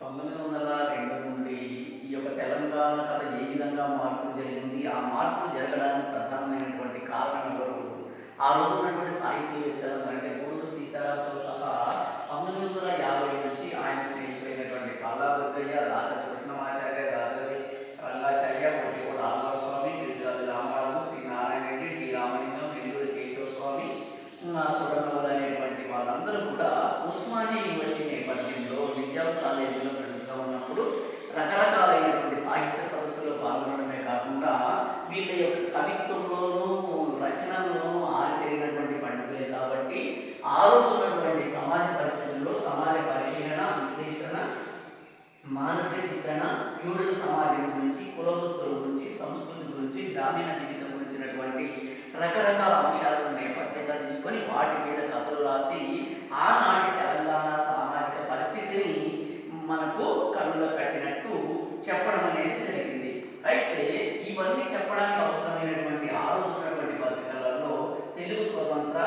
1902 నుండి ఈ యొక్క తెలంగాణ కథ ఏ విధంగా మార్పులు జరిగింది, ఆ మార్పులు జరగడానికి ప్రధానమైనటువంటి కారణం ఎవరు? ఆ రోజు ఉన్నటువంటి సాహితీవేత్తలు అంటే గూడూరు సీతారాంతో సహా 1950 నుంచి ఆయన స్నేహితులైనటువంటి పల్లా దుర్గయ్య, దాసరి కృష్ణమాచార్య, దాసరి రంగాచార్య, కొట్టిగూడ ఆళ్వార్ స్వామి, గిరిజరాజు రామరాజు, శ్రీ నారాయణ రెడ్డి, టి రామలింగం, వెల్లూరి కేశవ స్వామి, సురనవులు అనేటువంటి వాళ్ళందరూ కూడా ఉస్మానియా యూనివర్సిటీ నేపథ్యంలో నిజాం కాలేజీలో ఫ్రెండ్స్గా ఉన్నప్పుడు రకరకాలైనటువంటి సాహిత్య సదస్సులో పాల్గొనడమే కాకుండా వీళ్ళ యొక్క కవిత్వంలోనూ రచనల్లోనూ ఆరితేరినటువంటి పండితులే కాబట్టి ఆ రోజు ఉన్నటువంటి సమాజ పరిస్థితుల్లో సమాజ పరిశీలన, విశ్లేషణ, మానసిక చిత్రణ, ఫ్యూడల్ సమాజం గురించి, కులవృత్తుల గురించి, సంస్కృతి గురించి, గ్రామీణ జీవితం గురించినటువంటి రకరకాల అంశాలను నేపథ్యంగా తీసుకొని వాటి మీద కథలు రాసి ఆనాటి తెలంగాణ సామాజిక పరిస్థితిని మనకు కళ్ళలో కట్టినట్టు చెప్పడం అనేది జరిగింది. అయితే ఇవన్నీ చెప్పడానికి అవసరమైనటువంటి ఆ రోజు ఉన్నటువంటి పత్రికలలో తెలుగు స్వతంత్ర,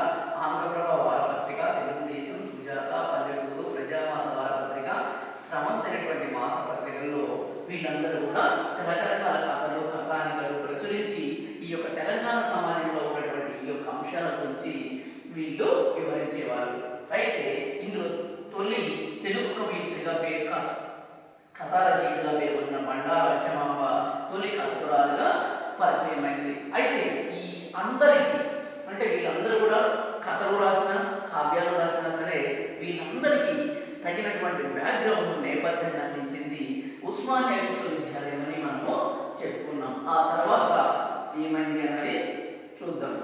ఆంధ్రప్రభ వారపత్రిక, తెలుగుదేశం, సుజాత, పల్లెటూరు, ప్రజామాత వారపత్రిక, స్రవంత్ అనేటువంటి మాసపత్రికల్లో వీళ్ళందరూ కూడా రకరకాల కథలు, కథానికలు ప్రచురించి ఈ యొక్క తెలంగాణ సమాజంలో ఉన్నటువంటి ఈ యొక్క అంశాల గురించి వీళ్ళు వివరించేవారు. అయితే ఇందులో తొలి తెలుగు కవయిత్రిగా పేరు కథా రచయితగా పేరు పొందిన బండారు అచ్చమాంబ తొలి కథకురాలుగా పరిచయమైంది. అయితే ఈ అందరికీ అంటే వీళ్ళందరూ కూడా కథలు రాసిన, కావ్యాలు రాసినా సరే వీళ్ళందరికీ తగినటువంటి బ్యాక్గ్రౌండ్ నేపథ్యాన్ని అందించింది ఉస్మానియా విశ్వవిద్యాలయం అని మనము చెప్పుకున్నాం. ఆ తర్వాత ఏమైంది అన్నది చూద్దాం.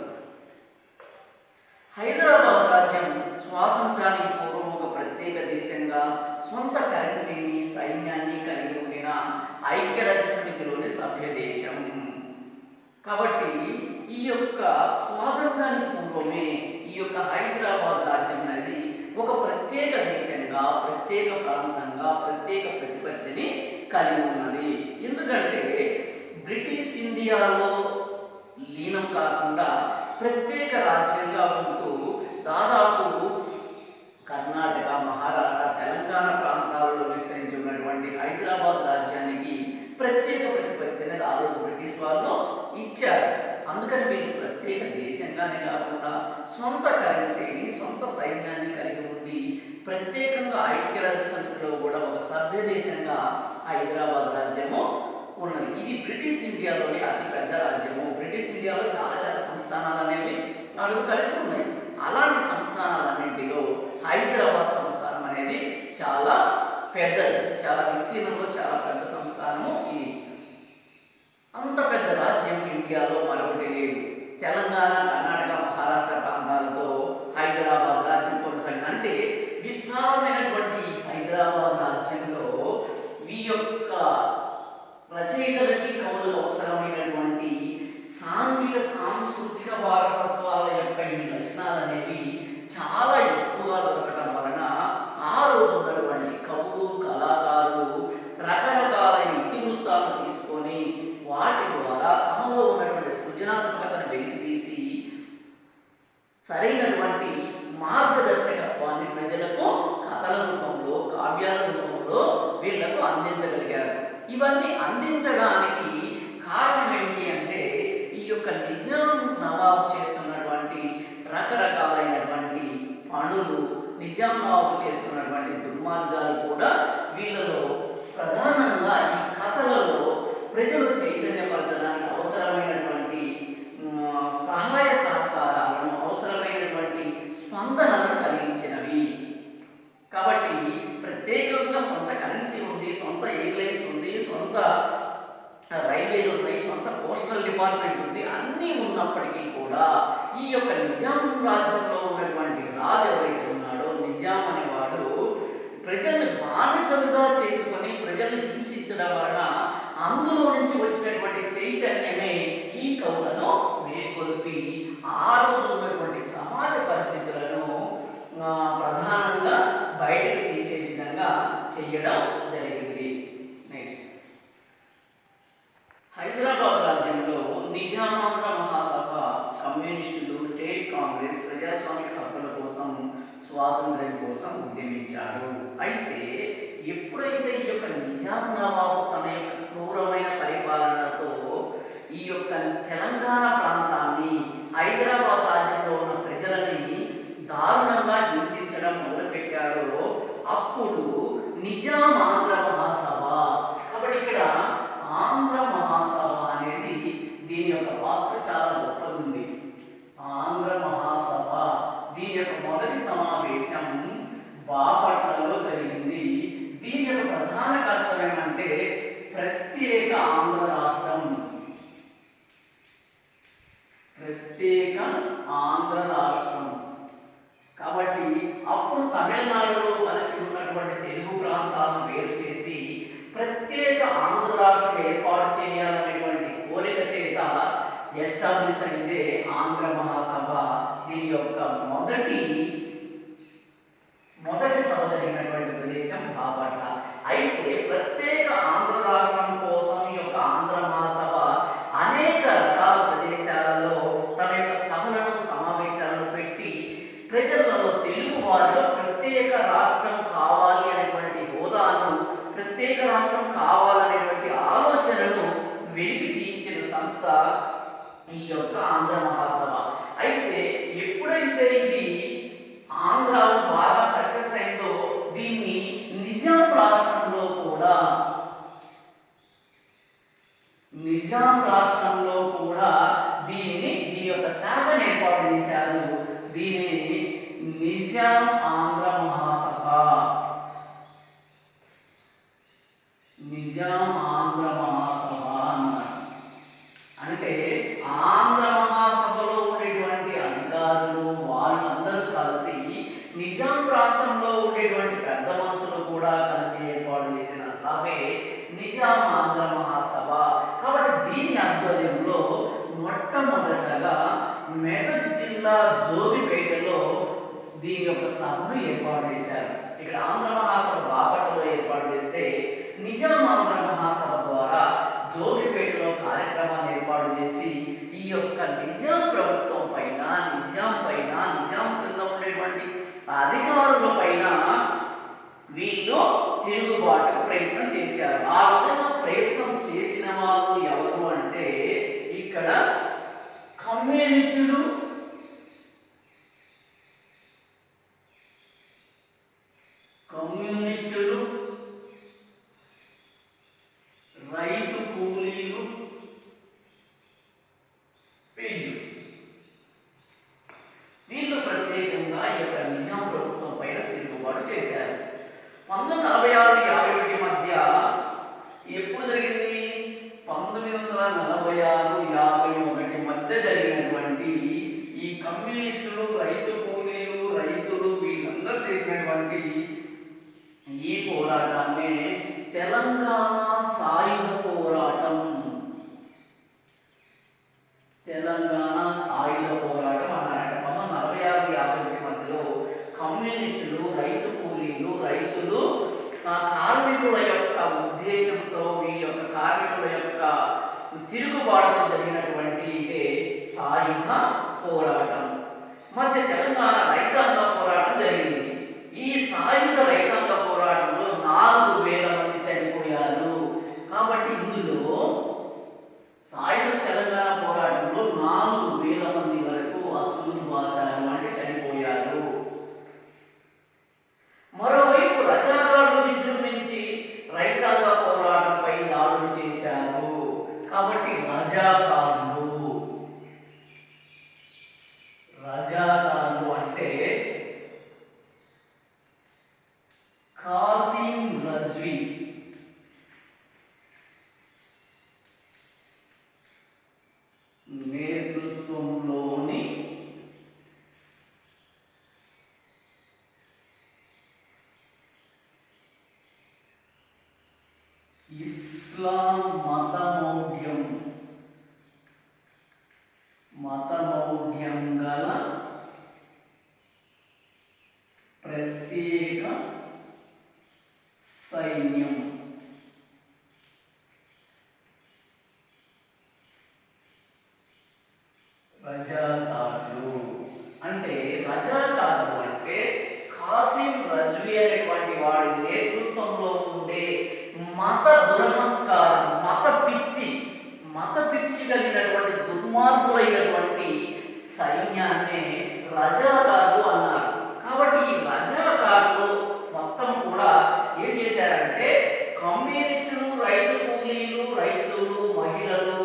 హైదరాబాద్ రాజ్యం స్వాతంత్రానికి పూర్వం ఒక ప్రత్యేక దేశంగా సొంత కరెన్సీని, సైన్యాన్ని కలిగి ఉండిన ఐక్యరాజ్య సమితిలోని సభ్య దేశం. కాబట్టి ఈ యొక్క స్వాతంత్రానికి పూర్వమే ఈ యొక్క హైదరాబాద్ రాజ్యం అనేది ఒక ప్రత్యేక దేశంగా, ప్రత్యేక ప్రాంతంగా, ప్రత్యేక ప్రతిపత్తిని కలిగి ఉన్నది. ఎందుకంటే బ్రిటిష్ ఇండియాలో లీనం కాకుండా ప్రత్యేక రాజ్యంగా ఉంటూ దాదాపు కర్ణాటక, మహారాష్ట్ర, తెలంగాణ ప్రాంతాలలో విస్తరించి ఉన్నటువంటి హైదరాబాద్ రాజ్యానికి ప్రత్యేక ప్రతిపత్తిని ఆ రోజు బ్రిటిష్ వాళ్ళు ఇచ్చారు. అందుకని వీళ్ళు ప్రత్యేక దేశంగానే కాకుండా సొంత కరెన్సీని, సొంత సైన్యాన్ని కలిగి ఉండి ప్రత్యేకంగా ఐక్యరాజ్య సమితిలో కూడా ఒక సభ్య దేశంగా హైదరాబాద్ రాజ్యము ఉన్నది. ఇది బ్రిటిష్ ఇండియాలోని అతిపెద్ద రాజ్యము. బ్రిటిష్ ఇండియాలో చాలా చాలా సంస్థానాలు అనేవి నాలుగు కలిసి ఉన్నాయి. అలాంటి సంస్థానాలన్నింటిలో హైదరాబాద్ సంస్థానం అనేది చాలా పెద్దది, చాలా విస్తీర్ణంలో చాలా పెద్ద సంస్థానము ఇది. అంత పెద్ద రాజ్యం ఇండియాలో మరొకటి లేదు. తెలంగాణ, కర్ణాటక, మహారాష్ట్ర ప్రాంతాలతో హైదరాబాద్ రాజ్యం కొనసాగింది. అంటే విస్తారమైనటువంటి హైదరాబాద్ రాజ్యంలో ఈ యొక్క రచయితలకి, కవులకు అవసరమైనటువంటి సాంఘిక, సాంస్కృతిక వారసత్వాల యొక్క ఈ లక్షణాలు అనేవి చాలా ఎక్కువగా దొరకటం వలన ఆ రోజు ఉన్నటువంటి కవులు, కళాకారులు రకరకాలైన ఇతివృత్తాలను తీసుకొని వాటి ద్వారా తమలో ఉన్నటువంటి సృజనాత్మకతను వెలికితీసి సరైనటువంటి మార్గదర్శకత్వాన్ని ప్రజలకు కథల రూపంలో, కావ్యాల రూపంలో వీళ్లకు అందించగలిగారు. ఇవన్నీ అందించడానికి కారణం ఏంటి అంటే ఈ యొక్క నిజాం నవాబు చేస్తున్నటువంటి రకరకాలైనటువంటి పనులు, నిజాం నవాబు చేస్తున్నటువంటి దుర్మార్గాలు కూడా వీళ్ళలో ప్రధానంగా ఈ కథలలో ప్రజలు చైతన్యపరచడానికి అవసరమైనటువంటి సహాయ సహకారాలను, అవసరమైనటువంటి స్పందనలను కలిగించినవి. కాబట్టి ప్రత్యేకంగా సొంత కరెన్సీ ఉంది, సొంత ఎయిర్లైన్స్ ఉంది, సొంత రైల్వేలు ఉన్నాయి, సొంత పోస్టల్ డిపార్ట్మెంట్ ఉంది. అన్నీ ఉన్నప్పటికీ కూడా ఈ యొక్క నిజాం రాజ్యంలో ఉన్నటువంటి రాజు ఎవరైతే ఉన్నాడో, నిజాం అనేవాడు ప్రజల్ని బానిసలుగా చేసుకొని ప్రజల్ని హింసించడం వలన అందులో నుంచి వచ్చినటువంటి చైతన్యమే ఈ కవులను మేల్కొల్పి ఆ రోజు ఉన్నటువంటి సమాజ పరిస్థితులను ప్రధానంగా బయటకు తీసే విధంగా చేయడం జరిగింది. నెక్స్ట్, హైదరాబాద్ రాజ్యంలో నిజామాంధ్ర మహాసభ, కమ్యూనిస్టులు, స్టేట్ కాంగ్రెస్ ప్రజాస్వామిక హక్కుల కోసం, స్వాతంత్ర్యం కోసం ఉద్యమించారు. అయితే ఎప్పుడైతే ఈ నిజాం నవాబు తన యొక్క క్రూరమైన పరిపాలనతో ఈ యొక్క తెలంగాణ ప్రాంతాన్ని, హైదరాబాద్ రాజ్యంలో ఉన్న ప్రజలని దారుణంగా హింసించడం మొదలుపెట్టాడో అప్పుడు నిజాం ఆంధ్ర మహాసభ. కాబట్టి ఇక్కడ ఆంధ్ర మహాసభ అనేది దీని యొక్క పాత్ర చాలా గొప్పది ఉంది. ఆంధ్ర మహాసభ దీని యొక్క మొదటి సమావేశం బాపట్లలో జరిగింది. దీని యొక్క ప్రధాన కర్తవ్యం అంటే ప్రత్యేక ఆంధ్ర రాష్ట్రం, ప్రత్యేక ఆంధ్ర రాష్ట్రం. కాబట్టి అప్పుడు తమిళనాడులో కలిసి ఉన్నటువంటి తెలుగు ప్రాంతాలను వేరు చేసి ప్రత్యేక ఆంధ్ర రాష్ట్రం ఏర్పాటు చేయాలనేటువంటి కోరిక చేత ఎస్టాబ్లిష్ అయిందే ఆంధ్ర మహాసభ. దీని యొక్క మొదటి సభ జరిగినటువంటి ప్రదేశం బాపట్ల. అయితే ప్రత్యేక ఆంధ్ర రాష్ట్రం కోసం ఈ యొక్క ఆంధ్ర మహాసభ అనేక రకాల ప్రదేశాలలో తన యొక్క సభలను, సమావేశాలను పెట్టి ప్రజలలో, తెలుగు వారిలో ప్రత్యేక రాష్ట్రం కావాలి అనేటువంటి హోదాను, ప్రత్యేక రాష్ట్రం కావాలనేటువంటి ఆలోచనను వెలికి తీయించిన సంస్థ ఈ యొక్క ఆంధ్ర మహాసభ. అయితే ఎప్పుడైతే ఇది ఆంధ్రాలో బాగా సక్సెస్ అయిందో దీన్ని నిజాం రాష్ట్రంలో కూడా దీని యొక్క శాఖను ఏర్పాటు చేశారు. దీనిని నిజాం ఆంధ్ర మహాసభ, నిజాం ఆంధ్ర మహాసభ అన్నారు. అంటే ఆంధ్ర మహాసభలో ఉండేటువంటి అధికారులు వాళ్ళందరూ కలిసి నిజాం ప్రాంతంలో ఉండేటువంటి పెద్ద మనుషులు కూడా కలిసి ఏర్పాటు చేసిన సభే నిజాం ఆంధ్ర మహాసభ. కాబట్టి దీని ఆధ్వర్యంలో మొట్టమొదటగా మెదక్ జిల్లా జోగిపేటలో దీని యొక్క సభను ఏర్పాటు చేశారు. ఇక్కడ ఆంధ్ర మహాసభ బాపట్లలో ఏర్పాటు చేస్తే నిజాం ఆంధ్ర మహాసభ ద్వారా జోగిపేటలో కార్యక్రమాన్ని ఏర్పాటు చేసి ఈ యొక్క నిజాం ప్రభుత్వం పైన, నిజాం క్రింద ఉండేటువంటి అధికారుల పైన వీళ్ళు తిరుగుబాటు ప్రయత్నం చేశారు. ఆ విధంగా ప్రయత్నం చేసిన వాళ్ళు ఎవరు అంటే ఇక్కడ కమ్యూనిస్టులు, రైతు కూలీలు, వీళ్ళు ప్రత్యేకంగా ఈ యొక్క నిజాం ప్రభుత్వం పైన తిరుగుబాటు చేశారు. 1946-51 మధ్య ఎప్పుడు జరిగింది? 1946-51 మధ్య జరిగినటువంటి ఈ కమ్యూనిస్టులు, రైతు కూలీలు, రైతులు వీళ్ళందరూ చేసినటువంటి ఈ పోరాటాన్ని తెలంగాణ సాయుధ పోరాటం, తెలంగాణ సాయుధ పోరాటం అన్నారంట. 1946-51 మధ్యలో కమ్యూనిస్టులు, రైతు కూలీలు, రైతులు కార్మికుల యొక్క ఉద్దేశంతో ఈ యొక్క కార్మికుల యొక్క తిరుగుబాటుతో జరిగినటువంటి ఇదే సాయుధ పోరాటం. మధ్య తెలంగాణ రైతాంగ పోరాటం జరిగింది. ఈ సాయుధ రైతాంగ పోరాటంలో 4,000 మంది చనిపోయారు. కాబట్టి ఇందులో సాయుధ తెలంగాణ పోరాటంలో 4,000 మంది వరకు అసువులు బాసారు, అంటే చనిపోయారు. మరోవైపు రజాకారులు విజృంభించి రైతాంగ పోరాటంపై దాడులు చేశారు. కాబట్టి రజాకారులు అంటే కాసిం రజ్వీ, నేతృత్వంలోని ఇస్లాం మతమౌఢ్యం గల ప్రత్యేక సైన్యం. రజాకారులు అంటే కాసిం రజ్వీ అనేటువంటి వాడి నేతృత్వంలో ఉండే మత దురహంకారం, మత పిచ్చి కలిగినటువంటి దుర్మార్గులైనటువంటి సైన్యాన్నే రజాకారులు అన్నారు. కాబట్టి ఈ రజాకారులు మొత్తం కూడా ఏం చేశారంటే కమ్యూనిస్టులు, రైతు కూలీలు, రైతులు, మహిళలు,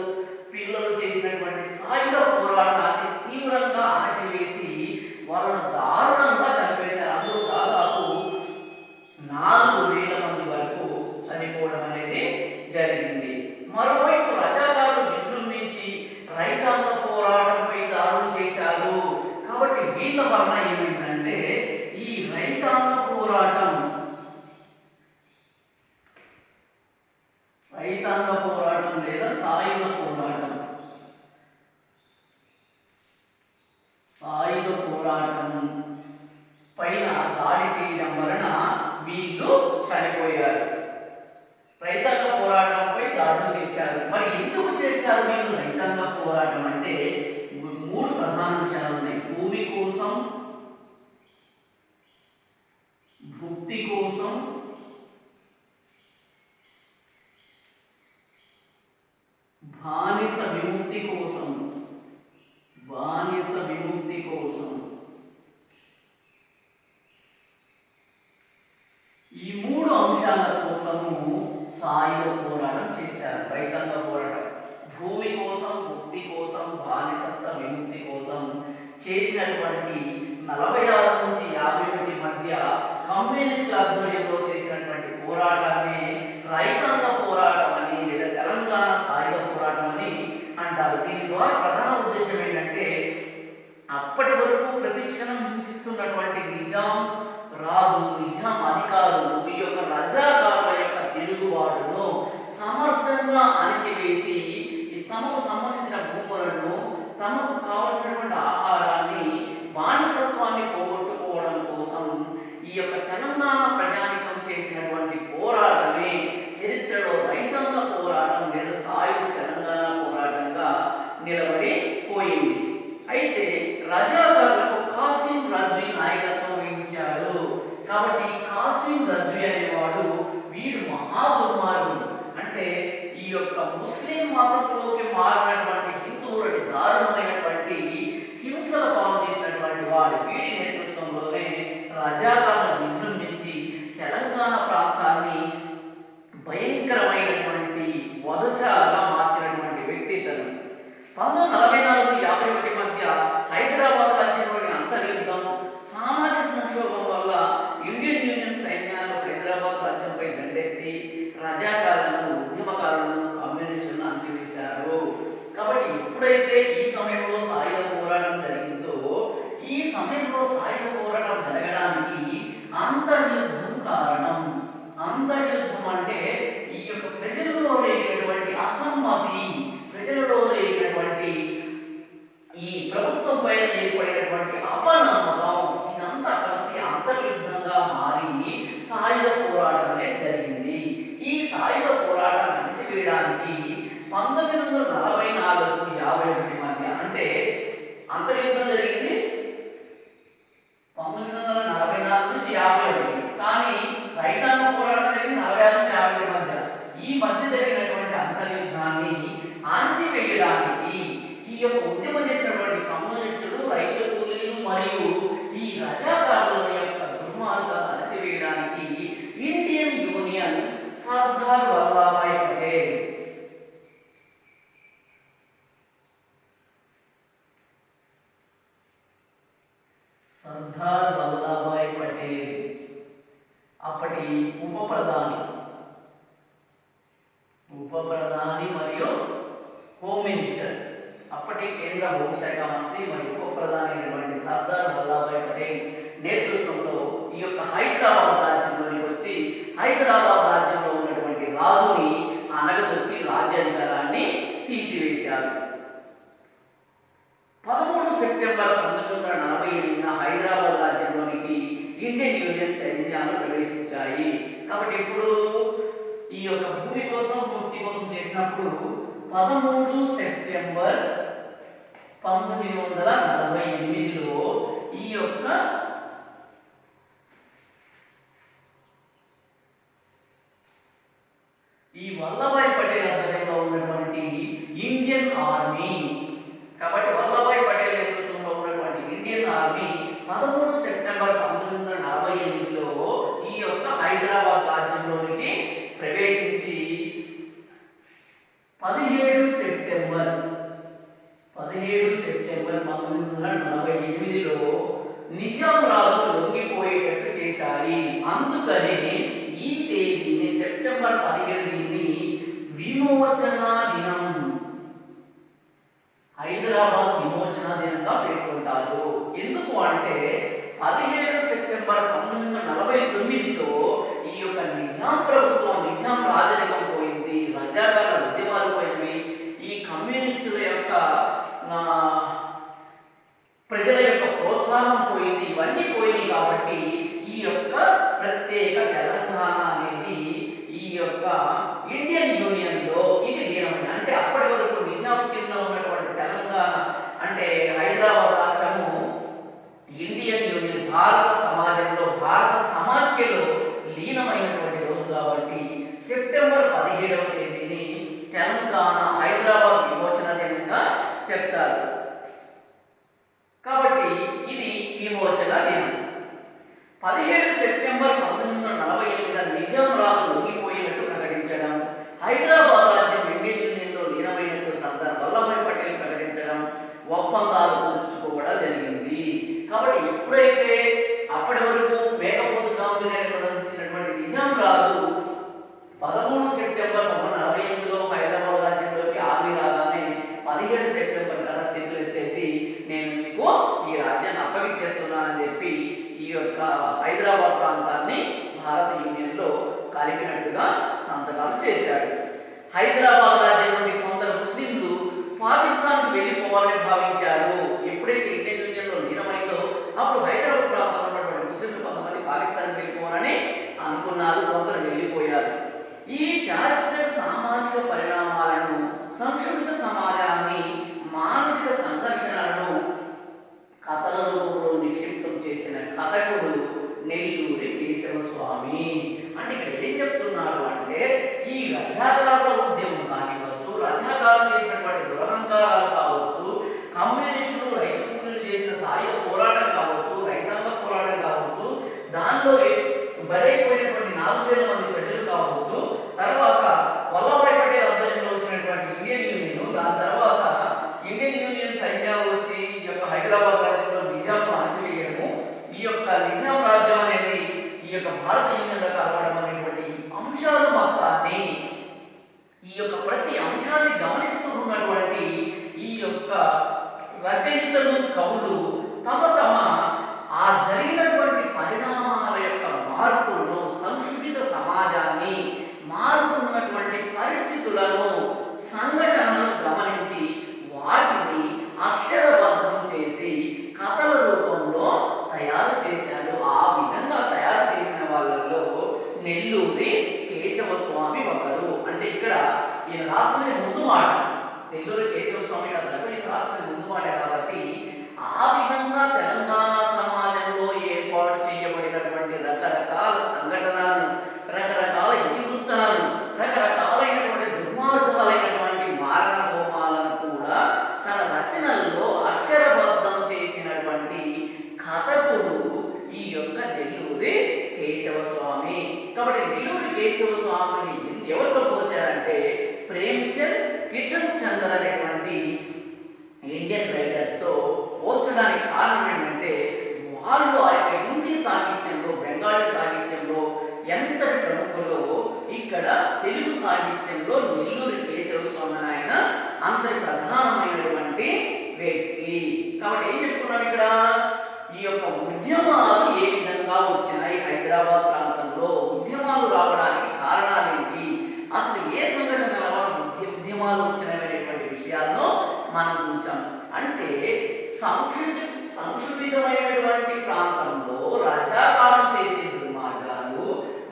పిల్లలు చేసినటువంటి సాయుధ పోరాటాన్ని తీవ్రంగా అణచివేసి వాళ్ళను దారుణంగా చంపేశారు. అందులో దాదాపు 4,000 మంది వరకు చనిపోవడం అనేది జరిగింది. మరోవైపు రజాకారులు విజృంభించి రైతాంగ పోరాటంపై దాడులు చేశారు. కాబట్టి వీళ్ళ వలన ఏమైందంటే ఈ రైతాంగ పోరాటం లేదా సాయుధ పోరాటం పైన దాడి చేయడం వలన వీళ్ళు చనిపోయారు. రైతాంగ పోరాటంపై దాడులు చేశారు. మరి ఎందుకు చేశారు వీళ్ళు రైతాంగ పోరాటం అంటే 3 ప్రధాన అంశాలు ఉన్నాయి. భూమి కోసం, భుక్తి కోసం, బానిస విముక్తి కోసం. ఈ 3 అంశాల కోసము సాయుధ పోరాటం చేశారు. రైతాంగ పోరాటం భూమి కోసం, ముక్తి కోసం, బానిసత్వ విముక్తి కోసం చేసినటువంటి 46 నుంచి 51 మధ్య కమ్యూనిస్టుల ఆధ్వర్యంలో చేసినటువంటి పోరాటాన్ని రైతాంగ పోరాటం అని లేదా తెలంగాణ సాయుధ పోరాటం అని అంటారు. దీని ద్వారా ప్రధాన ఉద్దేశం ఏంటంటే అప్పటి వరకు ప్రతిక్షణం హింసిస్తున్నటువంటి నిజాం రాజు, నిజాం అధికారులు ఈ యొక్క రజాకారుల యొక్క తిరుగుబాటును సమర్థంగా అణచివేసి తమకు సంబంధించిన భూములను, తమకు కావలసినటువంటి ఆహారాన్ని, బానిసత్వాన్ని పోగొట్టుకోవడం కోసం ఈ యొక్క తెలంగాణ ప్రజానికం చేసినటువంటి పోరాటమే చరిత్రలో రైతాంగ పోరాటం లేదా సాయుధ తెలంగాణ పోరాటంగా నిలబడిపోయింది. అయితే రజాకారులకు కాసిం రజ్వీ నాయకత్వం వహించాడు. కాబట్టి కాసిం రజ్వీ అనేవాడు వీడు మహాదుర్మార్గుడు. అంటే ఈ యొక్క ముస్లిం మతంలోకి మారినటువంటి హిందువులని దారుణమైనటువంటి హింసల పాలు చేసినటువంటి వాడు. వీడి నేతృత్వంలోనే రజాకారులు విజృంభించి తెలంగాణ ప్రాంతాన్ని భయంకరమైనటువంటి వధశాలగా మార్చినటువంటి వ్యక్తి తను. 1944-51 మధ్య హైదరాబాద్ రాజ్యంలోని అంతర్యుద్ధం, సామాజిక సంక్షోభం వల్ల ఇండియన్ యూనియన్ సైన్యాలు హైదరాబాద్ రాజ్యంపై దండెత్తి రజాకారులను, ఉద్యమకారులను, కమ్యూనిస్టులను అంచివేశారు. కాబట్టి ఎప్పుడైతే ఈ సమయంలో సాయుధ పోరాటం జరిగిందో ఈ సమయంలో సాయుధ పోరాటం జరగడానికి అంతర్యుద్ధం కారణం. అంతర్యుద్ధం అంటే ఈ యొక్క ప్రజలలో రేగినటువంటి అసమ్మతి, ప్రజలలో రేగినటువంటి ఈ ప్రభుత్వం పైన ఏర్పడినటువంటి అపనమ్మకం, ఇదంతా కలిసి అంతర్యుద్ధంగా మారి సాయుధ పోరాటం అనేది జరిగింది. ఈ సాయుధ పోరాటాన్ని అణచివేయడానికి 1944-51 మధ్య అంటే అంతర్యుద్ధం జరిగింది 1944 నుంచి 51, కానీ రైతాంగ పోరాటం జరిగింది 46 నుంచి 51 మధ్య. ఈ మధ్య జరిగినటువంటి అంతర్యుద్ధాన్ని అణచివేయడానికి ఈ యొక్క ఉద్యమం చేసినటువంటి కమ్యూనిస్టులు, రైతు కూలీలు మరియు ఈ రజాకారుల యొక్క దుర్మార్గాలను అణచివేయడానికి ఇండియన్ యూనియన్ సర్దార్ వల్లభాయ్ పటేల్ అప్పటి ఉప ప్రధాని మరియు హోమ్ మినిస్టర్, అప్పటి కేంద్ర హోంశాఖ మంత్రి మరియు ఉప ప్రధాని అయినటువంటి సర్దార్ వల్లభాయ్ పటేల్ నేతృత్వంలో ఈ యొక్క హైదరాబాద్ రాజ్యంలోకి వచ్చి హైదరాబాద్ రాజ్యంలో ఉన్నటువంటి రాజుని అనగదొక్కి రాజ్యాధికారాన్ని తీసివేశారు. 13 సెప్టెంబర్ 1948 హైదరాబాద్ రాజ్యంలోనికి ఇండియన్ యూనియన్ సైన్యాలు ప్రవేశించాయి. కాబట్టి ఇప్పుడు ఈ యొక్క భూమి కోసం, ముక్తి కోసం చేసినప్పుడు 13 సెప్టెంబర్ 1948లో ఈ యొక్క ఈ వల్లభాయ్ పటేల్ ఆధ్వర్యంలో ఉన్నటువంటి ఇండియన్ ఆర్మీ, కాబట్టి వల్లభాయ్ పటేల్ నేతృత్వంలో ఉన్నటువంటి ఇండియన్ ఆర్మీ 13 సెప్టెంబర్ 1948లో ఈ యొక్క హైదరాబాద్ రాజ్యంలోనికి ప్రవేశించి 17 సెప్టెంబర్ 1948లో నిజాం రాజు లొంగిపోయేటట్టు చేశాయి. అందుకని ఈ తేదీని సెప్టెంబర్ 17 విమోచన దినం, హైదరాబాద్ విమోచన దినంగా పేర్కొంటారు. ఎందుకు అంటే 17 సెప్టెంబర్ 1949తో ఈ యొక్క నిజాం ప్రభుత్వం, నిజాం రాజరికం పోయింది, రజాకార్ల ఉద్యమాలు పోయినవి, ఈ కమ్యూనిస్టుల యొక్క ప్రజల యొక్క ప్రోత్సాహం పోయింది, ఇవన్నీ పోయినాయి. కాబట్టి ఈ యొక్క ప్రత్యేక తెలంగాణ అనేది ఈ యొక్క ఇండియన్ యూనియన్లో ఇది లీనమైంది. అంటే అప్పటి వరకు నిజాం కింద ఉన్నటువంటి తెలంగాణ అంటే హైదరాబాద్ రాష్ట్రము ఇండియన్ యూనియన్, భారత సమాజంలో, భారత సమాఖ్యలో లీనమైనటువంటి రోజు కాబట్టి సెప్టెంబర్ 17వ తేదీని తెలంగాణ హైదరాబాద్ విమోచన దినంగా చెప్తారు. కాబట్టి ఇది విమోచన దినం. 17 సెప్టెంబర్ 1948 నిజాం రాజు లొంగిపోయినట్టు ప్రకటించడం, హైదరాబాద్ రాజ్యం ఇండియన్ యూనియన్లో లీనమైనట్టు సర్దార్ వల్లభాయ్ పటేల్ ప్రకటించడం, ఒప్పందాలు కుదుర్చుకోవడం జరిగింది. కాబట్టి ఎప్పుడైతే అప్పటి వరకు మేకపోతు గాంభీర్యాన్ని ప్రదర్శించినటువంటి నిజాం రాజు 13 సెప్టెంబర్ 1948లో హైదరాబాద్ రాజ్యంలోకి ఆర్మీ రాగానే 17 సెప్టెంబర్ కన్నా చేతులు ఎత్తేసి నేను మీకు ఈ రాజ్యాన్ని అప్పగించేస్తున్నానని చెప్పి ఈ యొక్క హైదరాబాద్ ప్రాంతాన్ని భారత యూనియన్లో కలిపినట్టుగా సంతకాలు చేశాడు. హైదరాబాద్ రాజ్యం నుండి కొందరు ముస్లింలు పాకిస్తాన్కు వెళ్ళిపోవాలని భావించారు. ఎప్పుడైతే ఇండియన్ యూనియన్లో లీనమైందో అప్పుడు హైదరాబాద్ ప్రాంతంలో ఉన్నటువంటి ముస్లింలు కొంతమంది పాకిస్తాన్కి వెళ్ళిపోవాలని అనుకున్నారు, కొందరు వెళ్ళిపోయారు. ఈ చారిత్రక సామాజిక పరిణామాలను, సంక్షుబ్ధ సమాజాన్ని, మానసిక సంఘర్షణలను కథల రూపంలో నిక్షిప్తం చేసిన కథకుడు నెల్లూరి కేశవస్వామి. అంటే ఇక్కడ ఏం చెప్తున్నాడు అంటే ఈ రజాకారుల ఉద్యమం కానివచ్చు, రజాకారులు చేసినటువంటి దురహంకారాలు కావచ్చు, కమ్యూనిస్టులు రైతు కూలీలు చేసిన సాయుధ పోరాటం కావచ్చు, రైతాంగ పోరాటం కావచ్చు, దానిలో బలైపోయినటువంటి 4000 మంది ప్రజలు కావచ్చు, తర్వాత వల్లభాయ్ పటేల్ ఆధ్వర్యంలో వచ్చినటువంటి ఇండియన్ యూనియన్, దాని తర్వాత ఇండియన్ యూనియన్ సైన్యాలు వచ్చి ఈ యొక్క హైదరాబాద్ రాజ్యంలో నిజాంను అణచివేయడము, ఈ యొక్క నిజాం రాజ్యం అనేది ఈ యొక్క భారత యూనియన్లో కలవడం అనేటువంటి అంశాలు మొత్తాన్ని, ఈ యొక్క ప్రతి అంశాన్ని గమనిస్తూ ఉన్నటువంటి ఈ యొక్క రచయితలు, కవులు తమ ఆ జరిగినటువంటి పరిణామాల యొక్క మార్పులను, సంక్షుభిత సమాజాన్ని, మారుతున్నటువంటి పరిస్థితులను, సంఘటనలను గమనించి వాటిని అక్షరబద్ధం చేసి కథల రూపంలో తయారు చేశారు. ఆ విధంగా తయారు చేసిన వాళ్ళల్లో నెల్లూరి కేశవస్వామి ఒకరు. అంటే ఇక్కడ ఈయన రాస్తున్న ముందు మాట, నెల్లూరి కేశవస్వామి కథలకు ఈయన రాస్తున్న ముందు మాట కాబట్టి ఆ విధంగా తెలంగాణ సమాజంలో ఏర్పాటు చేయబడినటువంటి రకరకాల సంఘటనలను, రకరకాల ఇతివృత్తాలను, రకరకాలైనటువంటి దుర్మార్గాలైనటువంటి మారణ హోమాలను కూడా తన రచనల్లో అక్షరబద్ధం చేసినటువంటి కథకుడు ఈ యొక్క నెల్లూరి కేశవస్వామి. కాబట్టి నెల్లూరి కేశవస్వామిని ఎవరితో పోల్చారంటే ప్రేమ్చంద్, కిషన్ చంద్ర అనేటువంటి ఇండియన్ రైటర్స్తో పోల్చడానికి కారణం ఏంటంటే వాళ్ళు ఆ యొక్క హిందీ సాహిత్యంలో, బెంగాలీ సాహిత్యంలో ఎంతటి ప్రముఖులో ఇక్కడ తెలుగు సాహిత్యంలో నెల్లూరి కేశవస్వామి ఆయన అంతటి ప్రధానమైనటువంటి వ్యక్తి. కాబట్టి ఏం చెప్పుకున్నాం ఇక్కడ, ఈ యొక్క ఉద్యమాలు ఏ విధంగా వచ్చినాయి, హైదరాబాద్ ప్రాంతంలో ఉద్యమాలు రావడానికి కారణాలు ఏంటి, అసలు ఏ సంఘటనల వల్ల ఉద్యమాలు వచ్చినటువంటి విషయాలను మనం చూసాం. అంటే సంక్షుభితమైనటువంటి ప్రాంతంలో రజాకారులు చేసే దుర్మార్గాలు,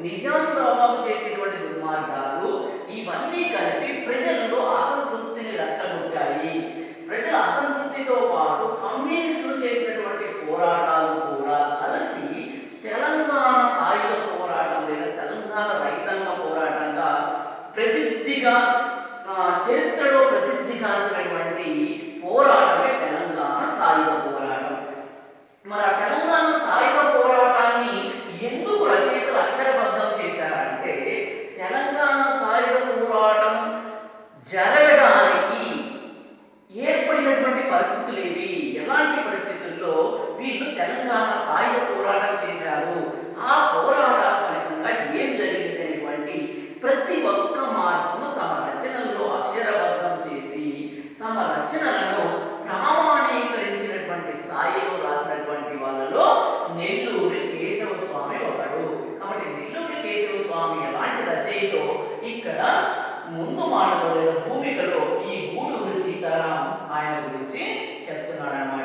నిజాం ప్రభావం చేసేటువంటి దుర్మార్గాలు, ఇవన్నీ కలిపి ప్రజల్లో అసంతృప్తిని రెచ్చగొట్టాయి. ప్రజల అసంతృప్తితో పాటు కమ్యూనిస్టులు చేసినటువంటి పోరాటాలు కూడా కలిసి తెలంగాణ సాయుధ పోరాటం లేదా తెలంగాణ రైతాంగ పోరాటంగా ప్రసిద్ధి ప్రసిద్ధిగా చరిత్రలో ప్రసిద్ధిగాంచినటువంటి పోరాటమే తెలంగాణ సాయుధ పోరాటం. మరి ఆ తెలంగాణ సాయుధ పోరాటాన్ని ఎందుకు రచయితలు అక్షరబద్ధం చేశారంటే, తెలంగాణ సాయుధ పోరాటం జరగడానికి ఏర్పడినటువంటి పరిస్థితులు ఏవి, ఎలాంటి పరిస్థితుల్లో వీళ్ళు తెలంగాణ సాయుధ పోరాటం చేశారు, ఆ పోరాటం ఫలితంగా ఏం జరిగింది అనేటువంటి ప్రతి ఒక్క మార్పును తమ రచనల్లో అక్షరబద్ధం చేసి తమ రచనలను ప్రామాణీకరించినటువంటి స్థాయిలో రాసినటువంటి వాళ్ళలో నెల్లూరి కేశవ స్వామి ఒకడు. కాబట్టి నెల్లూరి కేశవ స్వామి ఎలాంటి రచయితో ఇక్కడ ముందు మాటలో లేదా భూమికలో ఈ గూడూరి సీతారాం ఆయన గురించి చెప్తున్నాడు అన్నమాట.